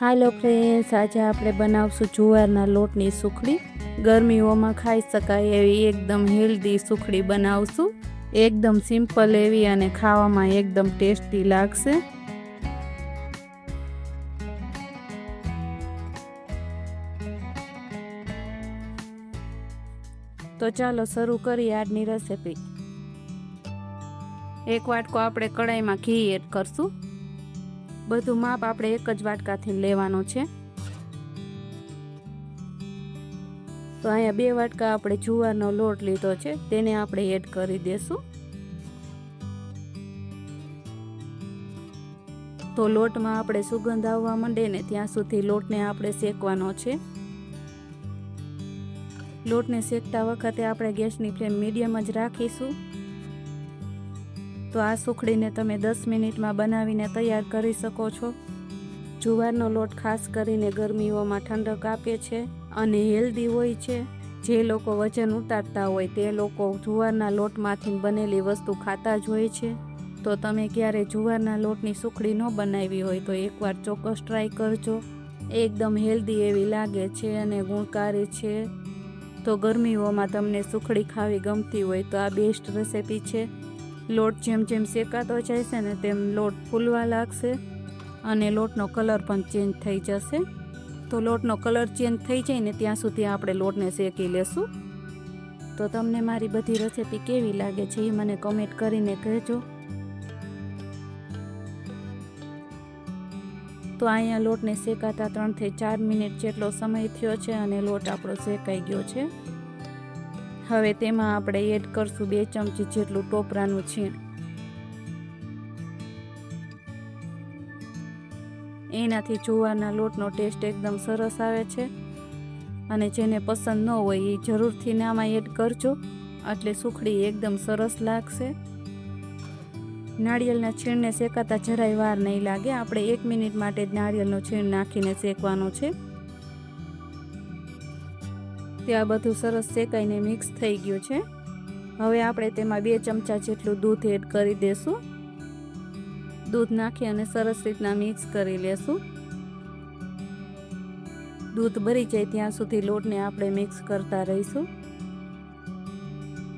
હાલો friends, આજે આપણે બનાવશું જુવારના લોટની સુખડી। ગરમીઓમાં ખાઈ શકાય એવી એકદમ હેલ્ધી સુખડી બનાવશું। એકદમ સિમ્પલ એવી અને ખાવામાં એકદમ ટેસ્ટી લાગશે। તો ચાલો શરૂ કરીએ આજની રેસીપી। એક વાટકો આપણે કડાઈમાં ઘી એડ કરશું। બધું માપ આપણે એક જ વાટકાથી લેવાનો છે। તો અહીંયા 2 વાટકા આપણે જુવારનો લોટ લીધો છે, તેને આપણે એડ કરી દેશું। તો લોટમાં આપણે સુગંધ આવવા માંડે ને ત્યાં સુધી લોટને આપણે શેકવાનો છે। લોટને શેકતા વખતે આપણે ગેસની ફ્લેમ મીડિયમ જ રાખીશું। તો આ સુખડીને તમે 10 મિનિટમાં બનાવીને તૈયાર કરી શકો છો। જુવારનો લોટ ખાસ કરીને ગરમીઓમાં ઠંડક આપે છે અને હેલ્ધી હોય છે। જે લોકો વજન ઉતારતા હોય તે લોકો જુવારના લોટમાંથી બનેલી વસ્તુ ખાતા જ હોય છે। તો તમે ક્યારે જુવારના લોટની સુખડી ન બનાવી હોય તો એકવાર ચોક્કસ ટ્રાય કરજો। એકદમ હેલ્ધી એવી લાગે છે અને ગુણકારી છે। તો ગરમીઓમાં તમને સુખડી ખાવી ગમતી હોય તો આ બેસ્ટ રેસીપી છે। લોટ જેમ જેમ શેકાતો જાય છે ને તેમ લોટ ફૂલવા લાગશે અને લોટનો કલર પણ ચેન્જ થઈ જશે। તો લોટનો કલર ચેન્જ થઈ જાય ને ત્યાં સુધી આપણે લોટને શેકી લેશું। તો તમને મારી બધી રેસીપી કેવી લાગે છે એ મને કમેન્ટ કરીને કહેજો। તો અહીંયા લોટને શેકાતા 3 થી 4 મિનિટ જેટલો સમય થયો છે અને લોટ આપણો શેકાઈ ગયો છે। હવે તેમાં આપણે એડ કરશું 2 ચમચી જેટલું ટોપરાનું છીણ। એનાથી જુવારના લોટનો ટેસ્ટ એકદમ સરસ આવે છે અને જેને પસંદ ન હોય એ જરૂરથી આમાં એડ કરજો, એટલે સુખડી એકદમ સરસ લાગશે। નાળિયેરના છીણને શેકાતા જરાય વાર નહીં લાગે। આપણે 1 મિનિટ માટે જ નાળિયેરનું છીણ નાખીને શેકવાનું છે। ત્યાં બધું સરસ શેકાઈને મિક્સ થઈ ગયું છે। હવે આપણે તેમાં 2 ચમચા જેટલું દૂધ એડ કરી દેશું। દૂધ નાખી અને સરસ રીતના મિક્સ કરી લેશું। દૂધ ભરી જાય ત્યાં સુધી લોટને આપણે મિક્સ કરતા રહીશું।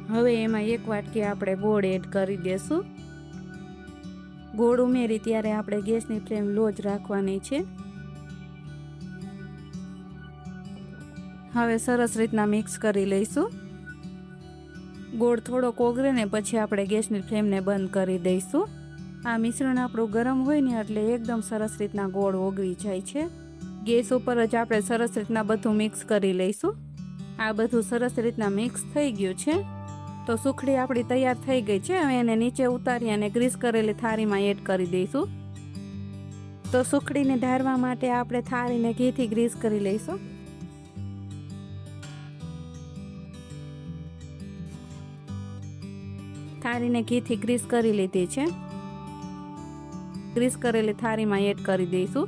હવે એમાં 1 વાટકી આપણે ગોળ એડ કરી દેશું। ગોળ ઉમેરી ત્યારે આપણે ગેસની ફ્લેમ લો જ રાખવાની છે। હવે સરસ રીતના મિક્સ કરી લઈશું। ગોળ થોડોક ઓગળે ને પછી આપણે ગેસની ફ્લેમને બંધ કરી દઈશું। આ મિશ્રણ આપણું ગરમ હોય ને એટલે એકદમ સરસ રીતના ગોળ ઓગળી જાય છે। ગેસ ઉપર જ આપણે સરસ રીતના બધું મિક્સ કરી લઈશું। આ બધું સરસ રીતના મિક્સ થઈ ગયું છે। તો સુખડી આપણી તૈયાર થઈ ગઈ છે। હવે એને નીચે ઉતારી અને ગ્રીસ કરેલી થાળીમાં એડ કરી દઈશું। તો સુખડીને ઢારવા માટે આપણે થાળીને ઘીથી ગ્રીસ કરી લઈશું। થાળીને ઘીથી ગ્રીસ કરી લીધી છે। ગ્રીસ કરેલી થાળીમાં એડ કરી દઈશું।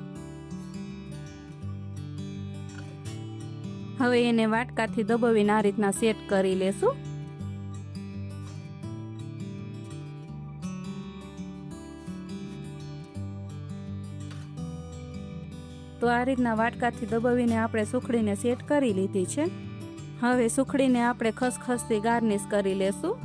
હવે એને વાટકાથી દબાવીને આ રીતના સેટ કરી લેશું। તો આ રીતના વાટકાથી દબાવીને આપણે સુખડીને સેટ કરી લીધી છે। હવે સુખડીને આપણે ખસખસથી ગાર્નિશ કરી લેશું।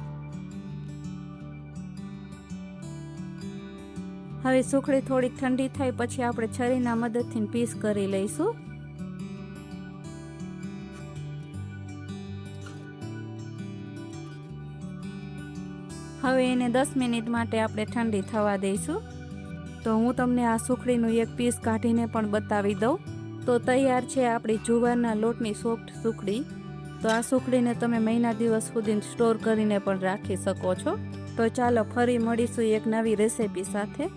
હવે સુખડી થોડીક ઠંડી થાય પછી આપણે છરીના મદદથી પીસ કરી લઈશું। હવે એને 10 મિનિટ માટે આપણે ઠંડી થવા દઈશું। તો હું તમને આ સુખડીનું એક પીસ કાઢીને પણ બતાવી દઉં। તો તૈયાર છે આપણી જુવારના લોટની સોફ્ટ સુખડી। તો આ સુખડીને તમે મહિના દિવસ સુધી સ્ટોર કરીને પણ રાખી શકો છો। તો ચાલો ફરી મળીશું એક નવી રેસીપી સાથે।